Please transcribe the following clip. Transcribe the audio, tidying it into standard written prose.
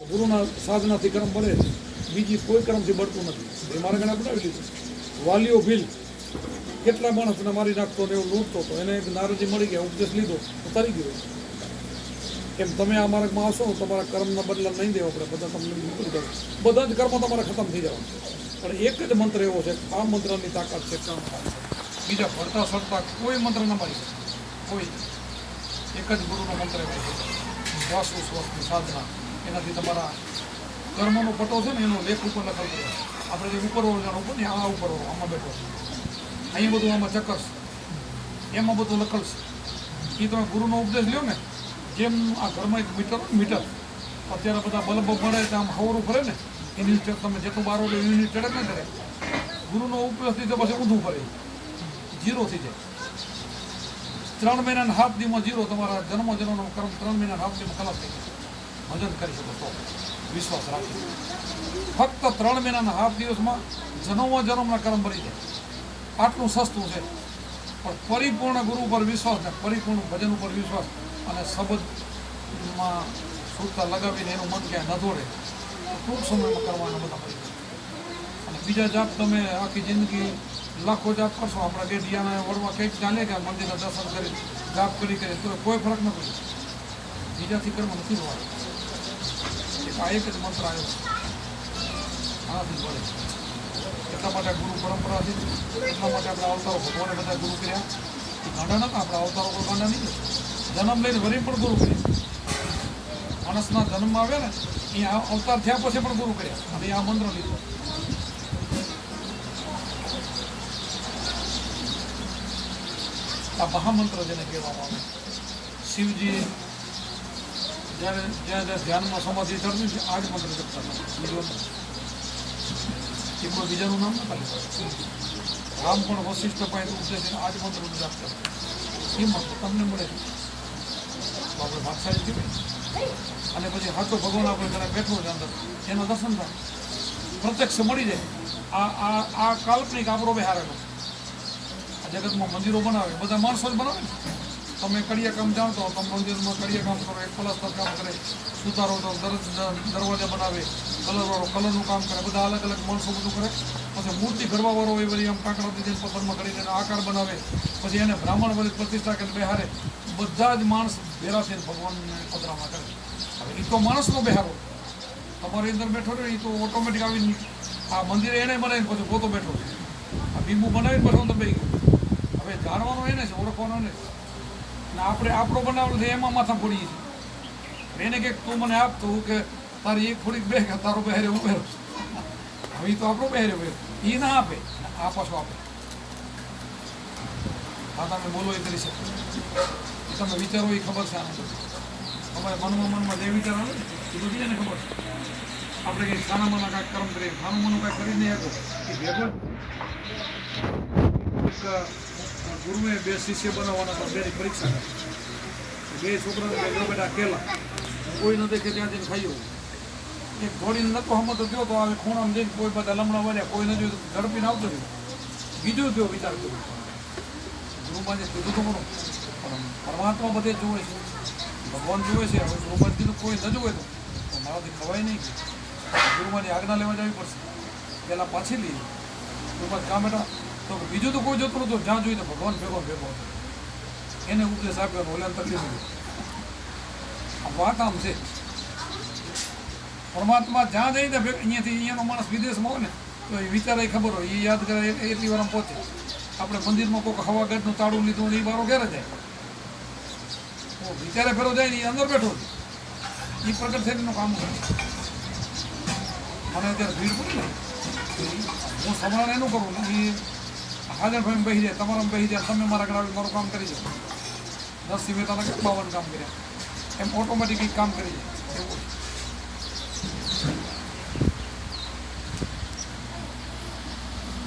ગુરુના સાધનાથી કર્મ બળે, બીજી કોઈ કર્મથી બળતું નથી. એ મારા ઘણા બનાવી લીધું. વાલીઓ ભીલ કેટલા માણસને મારી નાખતો ને એવું લૂંટતો હતો, એને એક નારદજી મળી ગયા, ઉપદેશ લીધો તો તરી ગયો. કેમ તમે આ માર્ગમાં આવશો, તમારા કર્મના બદલા નહીં દેવા પડે, બધા તમને નીકળી જાવ, બધા જ કર્મ તમારા ખતમ થઈ જવા. પણ એક જ મંત્ર એવો છે, આ મંત્રની તાકાત છે કર્મ થાય. બીજા ભરતા સરતા કોઈ મંત્ર ન મારી શકે, કોઈ. એક જ ગુરુનો મંત્ર એવો છે, શ્વાસ ઉશ્વાસની સાધના. એનાથી તમારા કર્મનો પટો છે ને એનો લેખ ઉપર લખેલો છે. આપણે જે ઉપર ઓળખાણ ઉપર ને આ ઉપર આમાં બેઠો છે, અહીંયા બધું આમાં ચક્કર છે, એમાં બધું લખેલ છે. એ તમે ગુરુનો ઉપદેશ લ્યો ને, જેમ આ ઘરમાં એક મીટર અત્યારે બધા બલ્બ મળે તો આમ હવરું ફરે ને, એની તમે જેટલું બારો લે યુનિટ ચડક ના કરે. ગુરુનો ઉપદેશથી તો પછી ઊંધું ફરે, જીરો થઈ જાય. 3 મહિનાના હાફ દીમાં જીરો, તમારા જન્મનો કર્મ 3 મહિનાના હાફ દીમાં ખલાસ થઈ જાય. ભજન કરી શકો તો વિશ્વાસ રાખી. ફક્ત 3 મહિનાના હાફ દિવસમાં જન્મના કર્મ ભરી જાય. આટલું સસ્તું છે. પણ પરિપૂર્ણ ગુરુ ઉપર વિશ્વાસ ને પરિપૂર્ણ ભજન ઉપર વિશ્વાસ અને શબ્દમાં સુરતા લગાવીને એનું મન ક્યાંય ન દોડે, ટૂંક સમયમાં કરવાના બધા મળી જાય. અને બીજા જાપ તમે આખી જિંદગી લાખો જાપ કરશો, આપણા જે દિયાના વડવા કંઈક ચાલે કે મંદિરના દર્શન કરી જાપ કરી તો કોઈ ફરક ન પડે. બીજાથી કર્મ નથી હોવાનું. આ એક જ મંત્ર આવ્યો, આનાથી જ વળે. એટલા માટે ગુરુ પરંપરા છે, એટલા માટે આપણા અવતારો ભગવાને બધા ગુરુ કર્યા. એ ગાંડા નતા, આપણા અવતારો કોઈ ગાંડા નહીં. જન્મ લઈને વળી પણ ગુરુ કર્યા. માણસના જન્મ આવે ને એ અવતાર થયા પછી પણ ગુરુ કર્યા. અને આ મંત્ર લીધો. આ મહામંત્ર જેને કહેવામાં આવે. શિવજી જ્યારે જ્યાં ધ્યાનમાં સમાધિ ચડતી છે, આ જ મંત્ર જપતા હતા. એ કોઈ બીજાનું નામ નતા લીધું. રામ પણ વશિષ્ઠ પાસે ઉપદેશ આ જ મંત્રનું જાપ કરે. એ મંત્ર તમને મળે છે તો આપણે ભાગશાળી કહેવાય. અને પછી સાચો ભગવાન આપણે જરા બેઠો છે અંદર, એના દર્શન થાય, પ્રત્યક્ષ મળી જાય. આ કાલ્પનિક આપણો બહારેલો. આ જગતમાં મંદિરો બનાવે, બધા માણસો જ બનાવે ને. તમે કડિયા કામ જાણતો, તમે મંદિરમાં કડિયા કામ કરો, એક પલસ્તર કામ કરે, સુતારો તો દરવાજા બનાવે, કલરવાળો કલરનું કામ કરે, બધા અલગ અલગ માણસો બધું કરે. પછી મૂર્તિ ઘડવાવાળો એ બધી આમ કાંકરાથી જઈને પથ્થરમાં કરીને એનો આકાર બનાવે, પછી એને બ્રાહ્મણ વળી પ્રતિષ્ઠા કરીને બેહારે. બધા જ માણસ ભેરા થઈને ભગવાનને પધરામણા કરે. હવે એ તો માણસનો બેહારો, તમારી અંદર બેઠો રહે એ તો ઓટોમેટિક આવીને આ મંદિરે એને બનાવીને પછી પોતો બેઠો છે. આ બીંબુ બનાવીને પછી અંદર બેસી ગયો. હવે જાણવાનો એને છે, ઓળખવાનો એને છે. ને આપણે આપણો બનાવેલો છે એમાં માથા ફોડીએ છીએ. એને કંઈક તું મને આપતું કે તારી એક થોડીક બે કે તારો બહેરે હું પહેરો. હવે એ તો આપણો બહેરે પહેરો, એ ના આપે, આ પાછો આપે. હા, તમે બોલો એ કરી શકો, એ તમે વિચારો એ ખબર છે. આને તમારે મનમાં જે વિચાર આવે ને એ બધી એને ખબર છે. આપણે કંઈક ખાનામાંના કાંઈક કર્મ કરીએ, ખાનું મનું કાંઈક કરી નહીં આપો એ ભેગો. ગુરુએ 2 શિષ્ય બનાવવાના હતા, 2ની પરીક્ષા કરી. 2 છોકરાને જો બેટા અકેલા, કોઈ ન દેખે ત્યાં જઈને ખાઈ જવું. એક ધોળીને નતો હમતો થયો તો આવે ખૂણામાં જઈને કોઈ બધા લમણા વળ્યા, કોઈ ન જોયું ઝડપીને આવતો રહ્યો. બીજો થયો વિચાર કર્યો, ગુરુમાં જે કીધું તો ખરું, પણ પરમાત્મા બધે જુએ છે, ભગવાન જુએ છે. હવે ગુરુમાં કીધું કોઈ ન જુએ તો મારાથી ખવાય નહીં. ગુરુમાંની આજ્ઞા લેવા જવી પડશે. પહેલાં પાછી લઈએ ગુરુમાં કામ બેટા. તો બીજું તો કોઈ જોતું નતું, જ્યાં જોઈએ તો ભગવાન ભેગો હતો. એને ઉપદેશ આપ્યો, ઓલાને તકલીફ નથી. આ વાત આમ છે. પરમાત્મા જ્યાં જઈને અહીંયાનો માણસ વિદેશમાં હોય ને તો એ વિચારે ખબર હોય, એ યાદ કરે એટલી વાર પહોંચે. આપણે મંદિરમાં કોઈક હવાગઢનું તાળું લીધું એ બારો ઘેરે જાય, વિચારે ફેરો જાય ને એ અંદર બેઠો છે. એ પ્રગટ થઈને કામ કરે. મને અત્યારે ભીડ પડી ને, હું સમાધાન એનું કરું ને, એ હાજર ભાઈ બેસી જાય, તમારા બેસી જાય, તમે મારા ઘરે મારું કામ કરી જાઓ. 10 થી 52 કામ કર્યા, એમ ઓટોમેટિક કામ કરી જાય એવું.